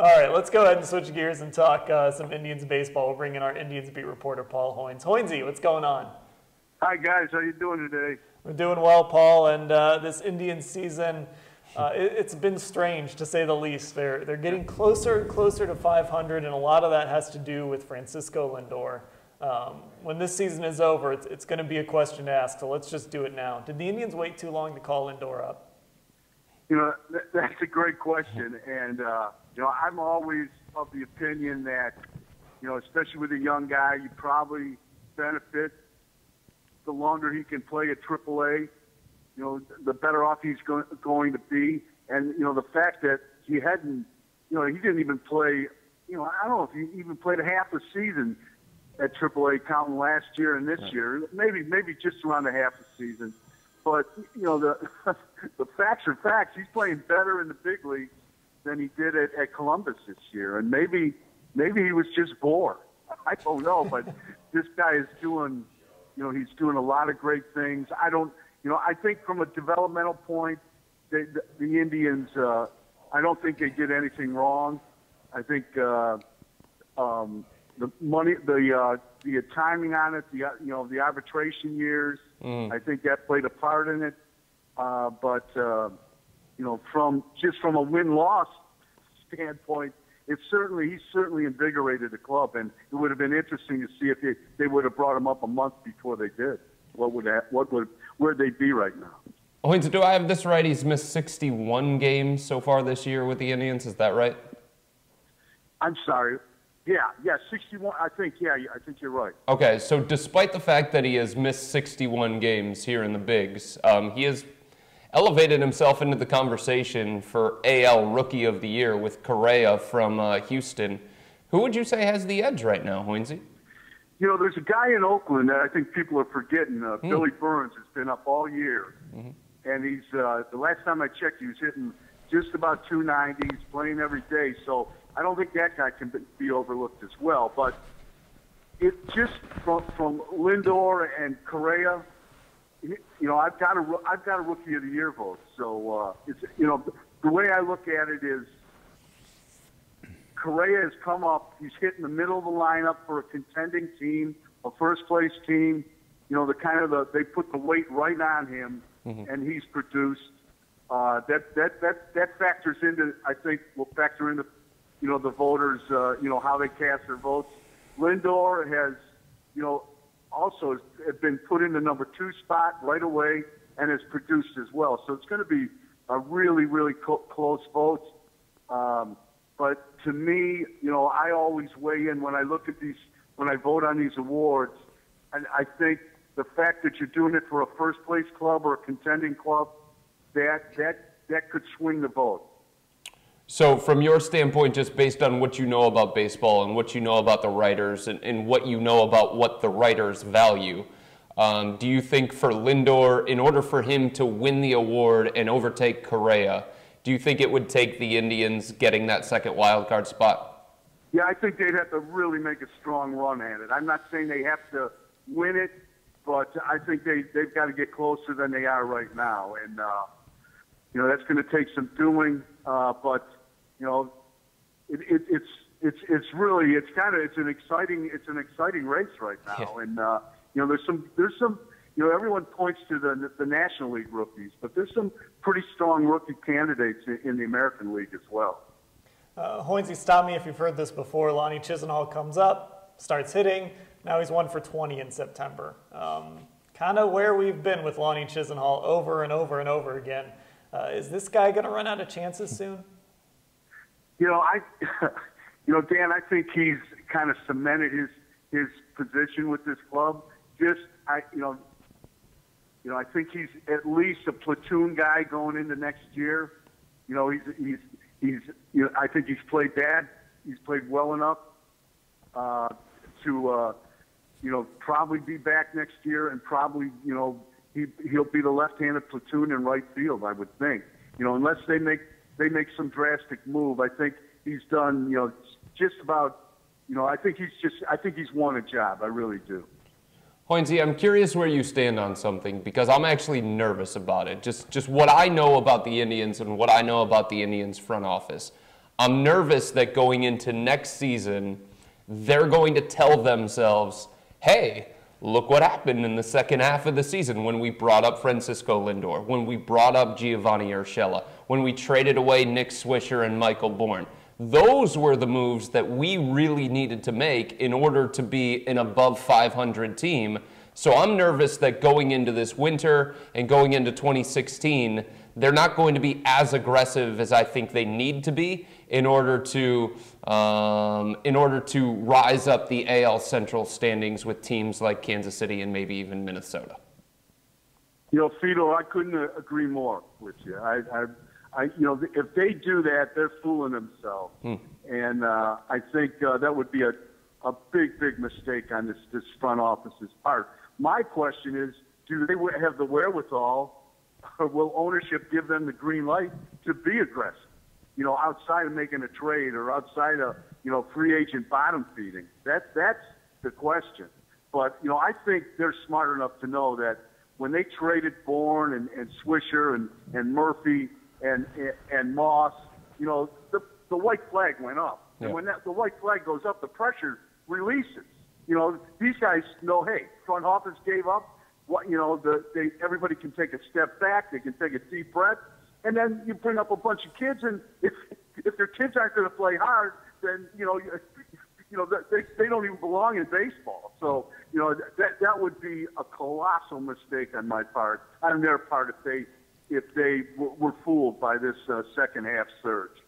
All right, let's go ahead and switch gears and talk some Indians baseball. We'll bring in our Indians beat reporter, Paul Hoynes. Hoynesy, what's going on? Hi, guys. How you doing today? We're doing well, Paul, and this Indians season, it's been strange, to say the least. They're getting closer and closer to 500, and a lot of that has to do with Francisco Lindor. When this season is over, it's going to be a question to ask, so let's just do it now. Did the Indians wait too long to call Lindor up? You know, that's a great question, and you know, I'm always of the opinion that, you know, especially with a young guy, you probably benefit the longer he can play at AAA. You know, the better off he's going to be. And, you know, the fact that he hadn't, you know, he didn't even play, you know, I don't know if he even played a half a season at AAA, counting last year and this year, maybe just around a half a season. But, you know, the facts are facts. He's playing better in the big leagues than he did at Columbus this year. And maybe he was just bored. I don't know, but this guy is doing, you know, he's doing a lot of great things. You know, I think from a developmental point, the Indians, I don't think they did anything wrong. I think the money, the timing on it, you know, the arbitration years, I think that played a part in it. But you know, from a win-loss standpoint, he's certainly invigorated the club, and it would have been interesting to see if they would have brought him up a month before they did. Where'd they be right now? Hoynes, do I have this right? He's missed 61 games so far this year with the Indians. Is that right? I'm sorry. Yeah, 61. I think you're right. Okay, so despite the fact that he has missed 61 games here in the bigs, he has elevated himself into the conversation for AL Rookie of the Year with Correa from Houston. Who would you say has the edge right now, Hoynesy? You know, there's a guy in Oakland that I think people are forgetting. Billy Burns has been up all year. And he's the last time I checked, he was hitting just about 290. He's playing every day. So I don't think that guy can be overlooked as well. But it just from Lindor and Correa, you know, I've got a Rookie of the Year vote. So it's, you know, the way I look at it is Correa has come up. He's hit in the middle of the lineup for a contending team, a first-place team. You know, they put the weight right on him, and he's produced. That factors into, I think, will factor into, you know, the voters, you know, how they cast their votes. Lindor has, you know, also has been put in the number 2 spot right away and has produced as well. So it's going to be a really, really close vote. But to me, you know, I always weigh in when I look at these, when I vote on these awards, and I think the fact that you're doing it for a first-place club or a contending club, that could swing the vote. So from your standpoint, just based on what you know about baseball and what you know about the writers and what you know about what the writers value, do you think for Lindor, in order for him to win the award and overtake Correa, do you think it would take the Indians getting that second wild card spot? Yeah, I think they'd have to really make a strong run at it. I'm not saying they have to win it, but I think they've got to get closer than they are right now. And, you know, that's going to take some doing, but, you know, it's really, it's an exciting race right now. Yeah. And, you know, there's some, you know, everyone points to the National League rookies, but there's some pretty strong rookie candidates in the American League as well. Hoynesy, stop me if you've heard this before. Lonnie Chisenhall comes up, starts hitting. Now he's 1 for 20 in September. Kind of where we've been with Lonnie Chisenhall over and over and over again. Is this guy going to run out of chances soon? You know, you know, Dan, I think he's kind of cemented his position with this club. You know, I think he's at least a platoon guy going into next year. You know, he's you know, I think he's played well enough to you know, probably be back next year, and probably, you know, he'll be the left-handed platoon in right field, I would think. You know, unless they make some drastic move, I think he's done, you know, just about, you know, I think he's won a job. I really do. Hoynesy, I'm curious where you stand on something, because I'm actually nervous about it. Just what I know about the Indians and what I know about the Indians front office. I'm nervous that going into next season, they're going to tell themselves, hey, look what happened in the second half of the season when we brought up Francisco Lindor, when we brought up Giovanni Urshela, when we traded away Nick Swisher and Michael Bourne. Those were the moves that we really needed to make in order to be an above 500 team. So I'm nervous that going into this winter and going into 2016, they're not going to be as aggressive as I think they need to be in order to rise up the AL Central standings with teams like Kansas City and maybe even Minnesota. You know, Fido, I couldn't agree more with you. You know, if they do that, they're fooling themselves, and I think that would be a big mistake on this front office's part. My question is, do they have the wherewithal? Or will ownership give them the green light to be aggressive? You know, outside of making a trade or outside of, you know, free agent bottom feeding. That's the question. But, you know, I think they're smart enough to know that when they traded Bourne and Swisher and Murphy and Moss, you know, the white flag went up. Yeah. And when the white flag goes up, the pressure releases. You know, these guys know, hey, front office gave up. What, you know, everybody can take a step back. They can take a deep breath, and then you bring up a bunch of kids. And if their kids aren't going to play hard, then you know they don't even belong in baseball. So you know that would be a colossal mistake on my part, on their part, if they were fooled by this second half surge.